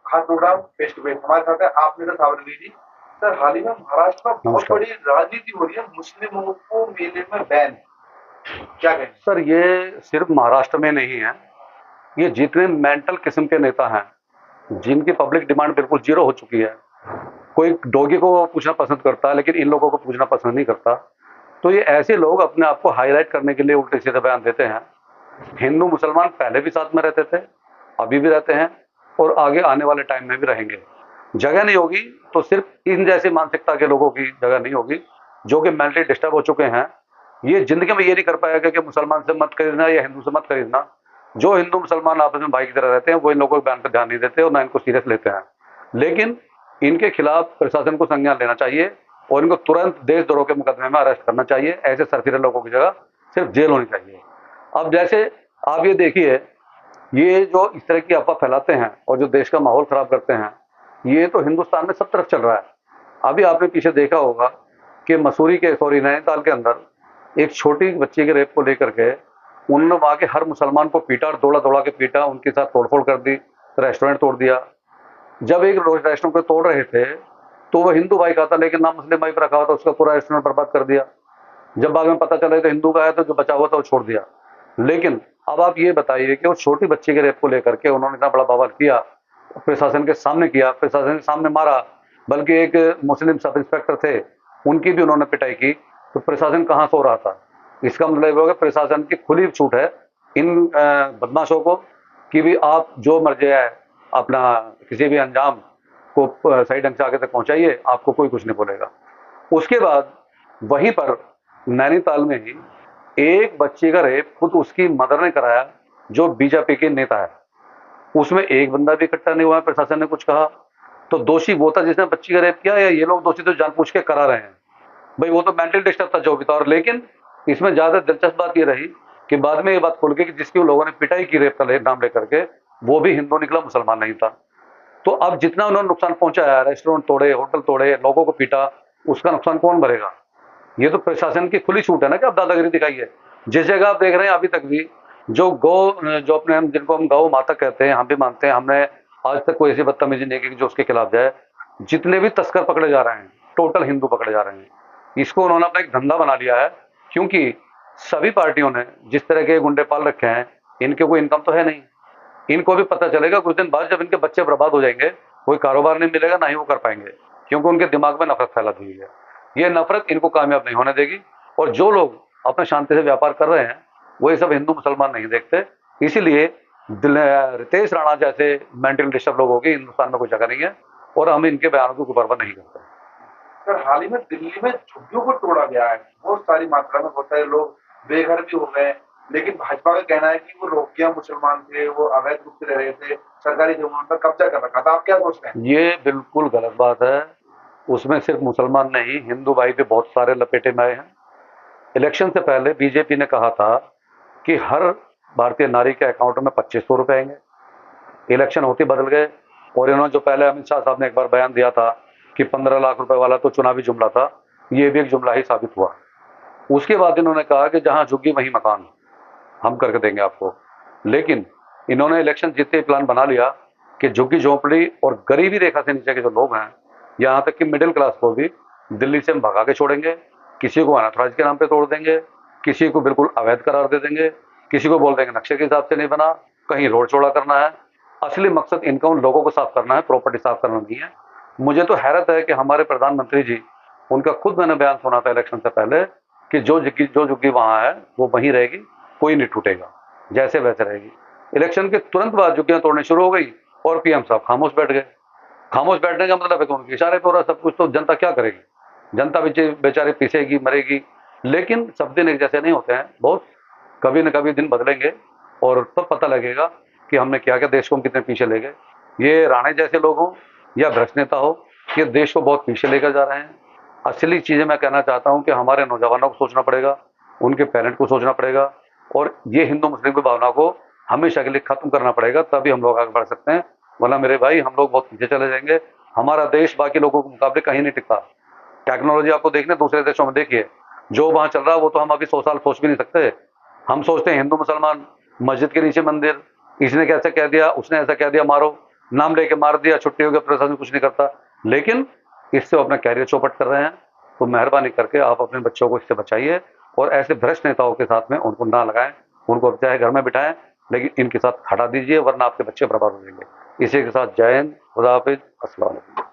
हाथ जोड़ रहा हूँ फेस टू फेस। हमारे साथ है आप मेरे सावरली जी। सर हाल ही में महाराष्ट्र में बहुत नमस्कार। बड़ी राजनीति हो रही है, मुस्लिमों को मेले में बैन, क्या कहें? सर ये सिर्फ महाराष्ट्र में नहीं है, ये जितने मेंटल किस्म के नेता हैं जिनकी पब्लिक डिमांड बिल्कुल जीरो हो चुकी है। कोई डोगी को पूछना पसंद करता है लेकिन इन लोगों को पूछना पसंद नहीं करता। तो ये ऐसे लोग अपने आप को हाईलाइट करने के लिए उल्टे सीधे बयान देते हैं। हिंदू मुसलमान पहले भी साथ में रहते थे, अभी भी रहते हैं और आगे आने वाले टाइम में भी रहेंगे। जगह नहीं होगी तो सिर्फ इन जैसी मानसिकता के लोगों की जगह नहीं होगी जो कि मेंटली डिस्टर्ब हो चुके हैं। ये जिंदगी में ये नहीं कर पाएगा कि मुसलमान से मत खरीदना या हिंदू से मत खरीदना। जो हिंदू मुसलमान आपस में भाई की तरह रहते हैं वो इन लोगों के बयान पर ध्यान नहीं देते और ना इनको सीरियस लेते हैं। लेकिन इनके खिलाफ प्रशासन को संज्ञान लेना चाहिए और इनको तुरंत देशद्रोह के मुकदमे में अरेस्ट करना चाहिए। ऐसे सरफिरे लोगों की जगह सिर्फ जेल होनी चाहिए। अब जैसे आप ये देखिए, ये जो इस तरह की अफवाह फैलाते हैं और जो देश का माहौल खराब करते हैं, ये तो हिंदुस्तान में सब तरफ चल रहा है। अभी आपने पीछे देखा होगा कि मसूरी के सॉरी नैनीताल के अंदर एक छोटी बच्ची के रेप को लेकर के उन्होंने वहां के हर मुसलमान को पीटा और दौड़ा दौड़ा के पीटा, उनके साथ तोड़फोड़ कर दी, रेस्टोरेंट तोड़ दिया। जब एक रेस्टोरेंट को तोड़ रहे थे तो वो हिंदू भाई का था लेकिन नाम मुस्लिम भाई पर रखा हुआ था, उसका पूरा रेस्टोरेंट बर्बाद कर दिया। जब बाद में पता चला तो हिंदू का है तो जो बचा हुआ था वो छोड़ दिया। लेकिन अब आप ये बताइए कि उस छोटी बच्ची के रेप को लेकर के उन्होंने इतना बड़ा बवाल किया, प्रशासन के सामने किया, प्रशासन के सामने मारा, बल्कि एक मुस्लिम सब इंस्पेक्टर थे उनकी भी उन्होंने पिटाई की। तो प्रशासन कहाँ सो रहा था? इसका मतलब होगा प्रशासन की खुली छूट है इन बदमाशों को कि भी आप जो मर्जी है अपना किसी भी अंजाम को सही ढंग से आगे तक पहुंचाइए, आपको कोई कुछ नहीं बोलेगा। उसके बाद वहीं पर नैनीताल में ही एक बच्ची का रेप खुद उसकी मदर ने कराया जो बीजेपी के नेता है। उसमें एक बंदा भी इकट्ठा नहीं हुआ है, प्रशासन ने कुछ कहा। तो दोषी वो था जिसने बच्ची का रेप किया या ये लोग दोषी तो जानबूझ के करा रहे हैं? भाई वो तो मेंटल डिस्टर्ब था जो भी था। और लेकिन इसमें ज्यादा दिलचस्प बात ये रही कि बाद में ये बात खुल गई कि जिसकी उन लोगों ने पिटाई की रेप का नाम लेकर के, वो भी हिंदू निकला, मुसलमान नहीं था। तो अब जितना उन्होंने नुकसान पहुंचाया, रेस्टोरेंट तोड़े, होटल तोड़े, लोगों को पीटा, उसका नुकसान कौन भरेगा? ये तो प्रशासन की खुली छूट है ना कि आप दादागिरी दिखाइए। जिस जगह आप देख रहे हैं अभी तक भी जो गौ जो अपने हम जिनको हम गौ माता कहते हैं, हम भी मानते हैं, हमने आज तक कोई ऐसी बदतमीजी नहीं की जो उसके खिलाफ जाए। जितने भी तस्कर पकड़े जा रहे हैं टोटल हिंदू पकड़े जा रहे हैं। इसको उन्होंने अपना एक धंधा बना लिया है क्योंकि सभी पार्टियों ने जिस तरह के गुंडे पाल रखे हैं, इनके कोई इनकम तो है नहीं। इनको भी पता चलेगा कुछ दिन बाद जब इनके बच्चे बर्बाद हो जाएंगे, कोई कारोबार नहीं मिलेगा, ना ही वो कर पाएंगे, क्योंकि उनके दिमाग में नफरत फैला दी है। ये नफरत इनको कामयाब नहीं होने देगी। और जो लोग अपने शांति से व्यापार कर रहे हैं वो ये सब हिंदू मुसलमान नहीं देखते। इसीलिए रितेश राणा जैसे मेंटल डिस्टर्ब लोगों की हिंदुस्तान में कोई जगह नहीं है और हम इनके बयानों की कोई परवाह नहीं करते। सर हाल ही में दिल्ली में झुग्गियों को तोड़ा गया है, बहुत सारी मात्रा में, बहुत सारे लोग बेघर भी हो गए। लेकिन भाजपा का कहना है कि वो रोहिंग्या मुसलमान थे, वो अवैध रूप से रह रहे थे, सरकारी जमीन पर कब्जा कर रखा था। आप क्या सोचते हैं? ये बिल्कुल गलत बात है। उसमें सिर्फ मुसलमान नहीं, हिंदू भाई भी बहुत सारे लपेटे में आए हैं। इलेक्शन से पहले बीजेपी ने कहा था कि हर भारतीय नारी के अकाउंट में 2500 रुपए आएंगे। इलेक्शन होते बदल गए और इन्होंने जो पहले अमित शाह साहब ने एक बार बयान दिया था कि 15 लाख रुपए वाला तो चुनावी जुमला था, ये भी एक जुमला ही साबित हुआ। उसके बाद इन्होंने कहा कि जहां झुग्गी वहीं मकान, हम करके देंगे आपको। लेकिन इन्होंने इलेक्शन जीतते ही प्लान बना लिया कि झुग्गी झोंपड़ी और गरीबी रेखा से नीचे के जो लोग हैं, यहाँ तक कि मिडिल क्लास को भी दिल्ली से हम भगा के छोड़ेंगे। किसी को अनाथराज के नाम पे तोड़ देंगे, किसी को बिल्कुल अवैध करार दे देंगे, किसी को बोल देंगे नक्शे के हिसाब से नहीं बना, कहीं रोड चौड़ा करना है। असली मकसद इनका उन लोगों को साफ करना है, प्रॉपर्टी साफ करना नहीं है। मुझे तो हैरत है कि हमारे प्रधानमंत्री जी, उनका खुद मैंने बयान सुना था इलेक्शन से पहले कि जो झुग्गी वहां है वो वहीं रहेगी, कोई नहीं टूटेगा, जैसे वैसे रहेगी। इलेक्शन के तुरंत बाद झुग्गियां तोड़नी शुरू हो गई और पीएम साहब खामोश बैठ गए। खामोश बैठने का मतलब है कि उनके इशारे पे हो रहा सब कुछ, तो जनता क्या करेगी? जनता बेचारी पीसेगी, मरेगी। लेकिन सब दिन एक जैसे नहीं होते हैं, बहुत कभी न कभी दिन बदलेंगे और तब पता लगेगा कि हमने क्या क्या देश को हम कितने पीछे ले गए। ये राणे जैसे लोग हों या भ्रष्ट नेता हो, ये देश को बहुत पीछे लेकर जा रहे हैं। असली चीजें मैं कहना चाहता हूं कि हमारे नौजवानों को सोचना पड़ेगा, उनके पेरेंट को सोचना पड़ेगा और ये हिंदू मुस्लिम की भावना को हमेशा के लिए खत्म करना पड़ेगा, तभी हम लोग आगे बढ़ सकते हैं। वरना मेरे भाई हम लोग बहुत पीछे चले जाएंगे। हमारा देश बाकी लोगों के मुकाबले कहीं नहीं टिकता। टेक्नोलॉजी आपको देखने दूसरे देशों में देखिए, जो वहां चल रहा है वो तो हम अभी 100 साल सोच भी नहीं सकते। हम सोचते हैं हिंदू मुसलमान, मस्जिद के नीचे मंदिर, इसने कैसे कह दिया, उसने ऐसा कह दिया, मारो। नाम लेके मार दिया, छुट्टी हो गया, प्रशासन कुछ नहीं करता, लेकिन इससे वो अपना कैरियर चौपट कर रहे हैं। तो मेहरबानी करके आप अपने बच्चों को इससे बचाइए और ऐसे भ्रष्ट नेताओं के साथ में उनको ना लगाएं, उनको चाहे घर में बिठाएं, लेकिन इनके साथ हटा दीजिए, वरना आपके बच्चे बर्बाद हो जाएंगे। इसी के साथ जय हिंद, खुदा हाफिज, अस्सलाम वालेकुम।